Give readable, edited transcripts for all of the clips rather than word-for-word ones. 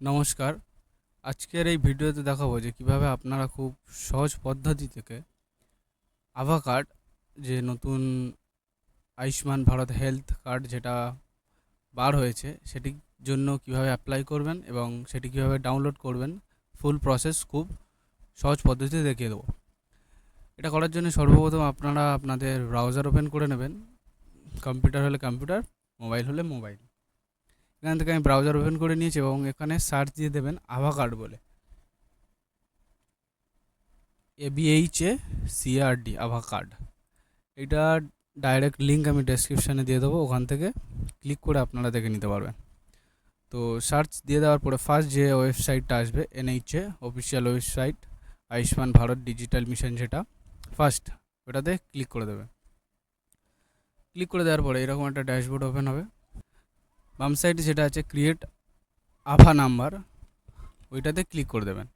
নমস্কার। আজকের এই ভিডিওতে দেখাবো যে কিভাবে আপনারা খুব সহজ পদ্ধতি থেকে আভা কার্ড, যে নতুন আয়ুষ্মান ভারত হেলথ কার্ড যেটা বার হয়েছে, সেটির জন্য কিভাবে অ্যাপ্লাই করবেন এবং সেটি কিভাবে ডাউনলোড করবেন, ফুল প্রসেস খুব সহজ পদ্ধতিতে দেখিয়ে দেবো। এটা করার জন্য সর্বপ্রথম আপনারা আপনাদের ব্রাউজার ওপেন করে নেবেন। কম্পিউটার হলে কম্পিউটার, মোবাইল হলে মোবাইল। এখান থেকে আমি ব্রাউজার ওপেন করে নিয়েছি এবং এখানে সার্চ দিয়ে দেবেন আভা কার্ড বলে, ABHACRD আভা কার্ড। এটা ডাইরেক্ট লিঙ্ক আমি ডেসক্রিপশানে দিয়ে দেবো, ওখান থেকে ক্লিক করে আপনারা দেখে নিতে পারবেন। তো সার্চ দিয়ে দেওয়ার পরে ফার্স্ট যে ওয়েবসাইটটা আসবে, NHA official website, Ayushman Bharat digital mission, যেটা ফার্স্ট, ওটাতে ক্লিক করে দেবেন। ক্লিক করে দেওয়ার পরে এরকম একটা ড্যাশবোর্ড ওপেন হবে। বাম সাইডে যেটা আছে ক্রিয়েট আভা নাম্বার, ওইটাতে ক্লিক করে দেবেন।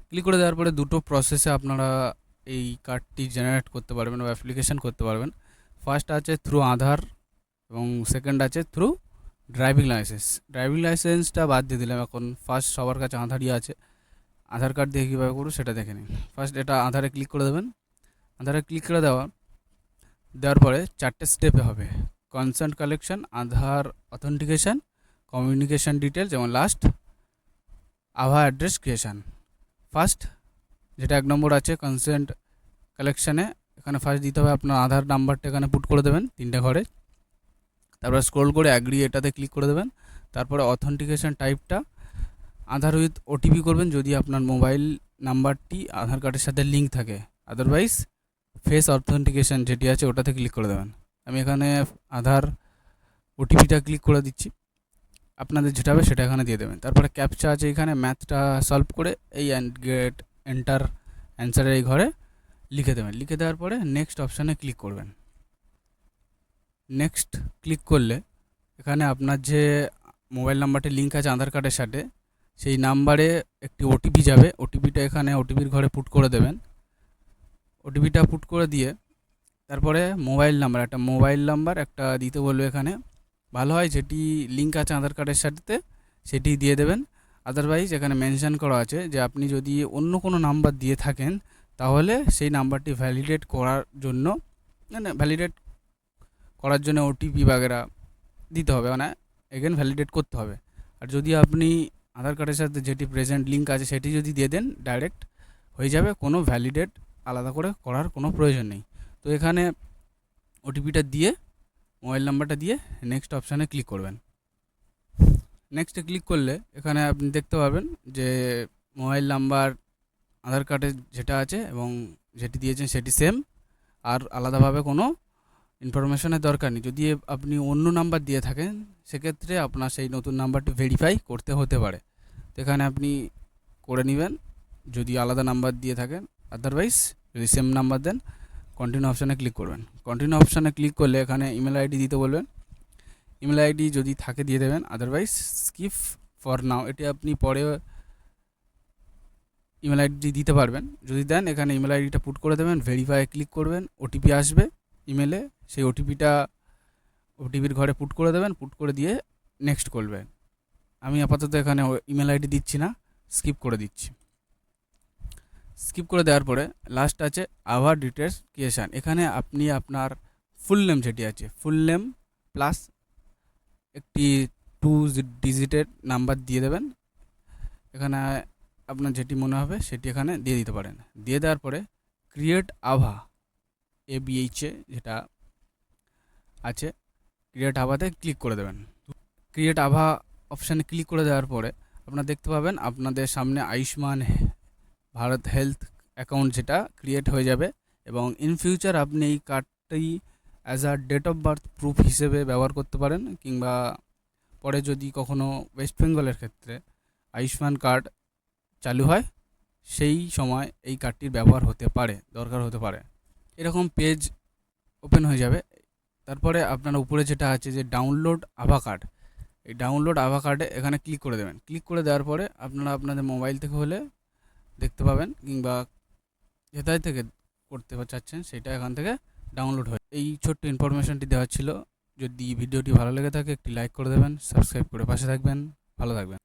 ক্লিক করে দেওয়ার পরে দুটো প্রসেসে আপনারা এই কার্ডটি জেনারেট করতে পারবেন বা অ্যাপ্লিকেশান করতে পারবেন। ফার্স্ট আছে থ্রু আধার এবং সেকেন্ড আছে থ্রু ড্রাইভিং লাইসেন্স। ড্রাইভিং লাইসেন্সটা বাদ দিয়ে দিলাম, এখন ফার্স্ট সবার কাছে আধারই আছে। আধার কার্ড দিয়ে কীভাবে করবো সেটা দেখে নিন। ফার্স্ট এটা আধারে ক্লিক করে দেবেন। আধারে ক্লিক করে দেওয়ার পরে চারটে স্টেপে হবে: কনসেন্ট কালেকশন, আধার অথেন্টিকেশান, কমিউনিকেশান ডিটেলস এবং লাস্ট আভা অ্যাড্রেস ক্রিয়েশান। ফার্স্ট যেটা 1 নম্বর আছে কনসেন্ট কালেকশানে, এখানে ফার্স্ট দিতে হবে আপনার আধার নাম্বারটা, এখানে পুট করে দেবেন 3টে ঘরে। তারপরে স্ক্রল করে অ্যাগ্রি এটাতে ক্লিক করে দেবেন। তারপরে অথেন্টিকেশান টাইপটা আধার উইথ OTP করবেন যদি আপনার মোবাইল নাম্বারটি আধার কার্ডের সাথে লিঙ্ক থাকে। আদারওয়াইজ ফেস অথেন্টিকেশান যেটি আছে ওটাতে ক্লিক করে দেবেন। আমি এখানে আধার OTPটা ক্লিক করে দিচ্ছি, আপনাদের যেটা হবে সেটা এখানে দিয়ে দেবেন। তারপরে ক্যাপচা আছে, এখানে ম্যাথটা সলভ করে এই গেট এন্টার অ্যান্সারের এই ঘরে লিখে দেবেন। লিখে দেওয়ার পরে নেক্সট অপশানে ক্লিক করবেন। নেক্সট ক্লিক করলে এখানে আপনার যে মোবাইল নাম্বারটি লিঙ্ক আছে আধার কার্ডের সাথে, সেই নাম্বারে একটি OTP যাবে। OTPটা এখানে OTPর ঘরে পুট করে দেবেন। OTPটা পুট করে দিয়ে তারপরে মোবাইল নাম্বার একটা দিতে বলবে। এখানে ভালো হয় যেটি লিঙ্ক আছে আধার কার্ডের সাথে সেটি দিয়ে দেবেন। আদারওয়াইজ এখানে মেনশন করা আছে যে আপনি যদি অন্য কোনো নাম্বার দিয়ে থাকেন তাহলে সেই নাম্বারটি ভ্যালিডেট করার জন্য OTP বাগেরা দিতে হবে, মানে এগেন ভ্যালিডেট করতে হবে। আর যদি আপনি আধার কার্ডের সাথে যেটি প্রেজেন্ট লিঙ্ক আছে সেটি যদি দিয়ে দেন, ডাইরেক্ট হয়ে যাবে, কোনো ভ্যালিডেট আলাদা করে করার কোনো প্রয়োজন নেই। তো এখানে OTPটা দিয়ে মোবাইল নাম্বারটা দিয়ে নেক্সট অপশানে ক্লিক করবেন। নেক্সটে ক্লিক করলে এখানে আপনি দেখতে পাবেন যে মোবাইল নাম্বার আধার কার্ডে যেটা আছে এবং যেটি দিয়েছেন সেটি সেম, আর আলাদাভাবে কোনো ইনফরমেশনের দরকার নেই। যদি আপনি অন্য নাম্বার দিয়ে থাকেন সেক্ষেত্রে আপনার সেই নতুন নাম্বারটি ভেরিফাই করতে হতে পারে। তো এখানে আপনি করে নেবেন যদি আলাদা নাম্বার দিয়ে থাকেন। আদারওয়াইজ যদি সেম নাম্বার দেন, কন্টিনিউ অপশানে ক্লিক করবেন। কন্টিনিউ অপশানে ক্লিক করলে এখানে ইমেল আইডি দিতে বলবেন। ইমেল আইডি যদি থাকে দিয়ে দেবেন, আদারওয়াইজ স্কিপ ফর নাও, এটি আপনি পরে ইমেল আইডি দিতে পারবেন। যদি দেন এখানে ইমেল আইডিটা পুট করে দেবেন, ভেরিফাই ক্লিক করবেন, OTP আসবে ইমেলে, সেই OTPর ঘরে পুট করে দেবেন। পুট করে দিয়ে নেক্সট করবেন। আমি আপাতত এখানে ইমেল আইডি দিচ্ছি না, স্কিপ করে দিচ্ছি। স্কিপ করে দেওয়ার পরে লাস্ট আছে আভা ডিটেলস ক্রিয়েশান। এখানে আপনি আপনার ফুল নেম যেটি আছে, ফুল নেম প্লাস একটি 2 ডিজিটের নাম্বার দিয়ে দেবেন। এখানে আপনার যেটি মনে হবে সেটি এখানে দিয়ে দিতে পারেন। দিয়ে দেওয়ার পরে ক্রিয়েট আভা, ABHA যেটা আছে, ক্রিয়েট আভাতে ক্লিক করে দেবেন। ক্রিয়েট আভা অপশানে ক্লিক করে দেওয়ার পরে আপনারা দেখতে পাবেন আপনাদের সামনে আয়ুষ্মান ভারত হেলথ অ্যাকাউন্ট যেটা ক্রিয়েট হয়ে যাবে এবং ইন ফিউচার আপনি এই কার্ডটি as a date of birth proof হিসেবে ব্যবহার করতে পারেন, কিংবা পরে যদি কখনো ওয়েস্ট বেঙ্গলের ক্ষেত্রে আয়ুষ্মান কার্ড চালু হয় সেই সময় এই কার্ডটির ব্যবহার হতে পারে, দরকার হতে পারে। এরকম পেজ ওপেন হয়ে যাবে। তারপরে আপনার উপরে যেটা আছে যে ডাউনলোড আভা কার্ড, এই ডাউনলোড আভা কার্ডে এখানে ক্লিক করে দেবেন। ক্লিক করে দেওয়ার পরে আপনারা আপনাদের মোবাইল থেকে হলে দেখতে পাবেন, কিংবা যেটাই থেকে করতে চাচ্ছেন সেটা এখান থেকে ডাউনলোড হয়। এই ছোট্ট ইনফরমেশনটি দেওয়া ছিল। যদি ভিডিওটি ভালো লেগে থাকে একটি লাইক করে দেবেন, সাবস্ক্রাইব করে পাশে থাকবেন। ভালো থাকবেন।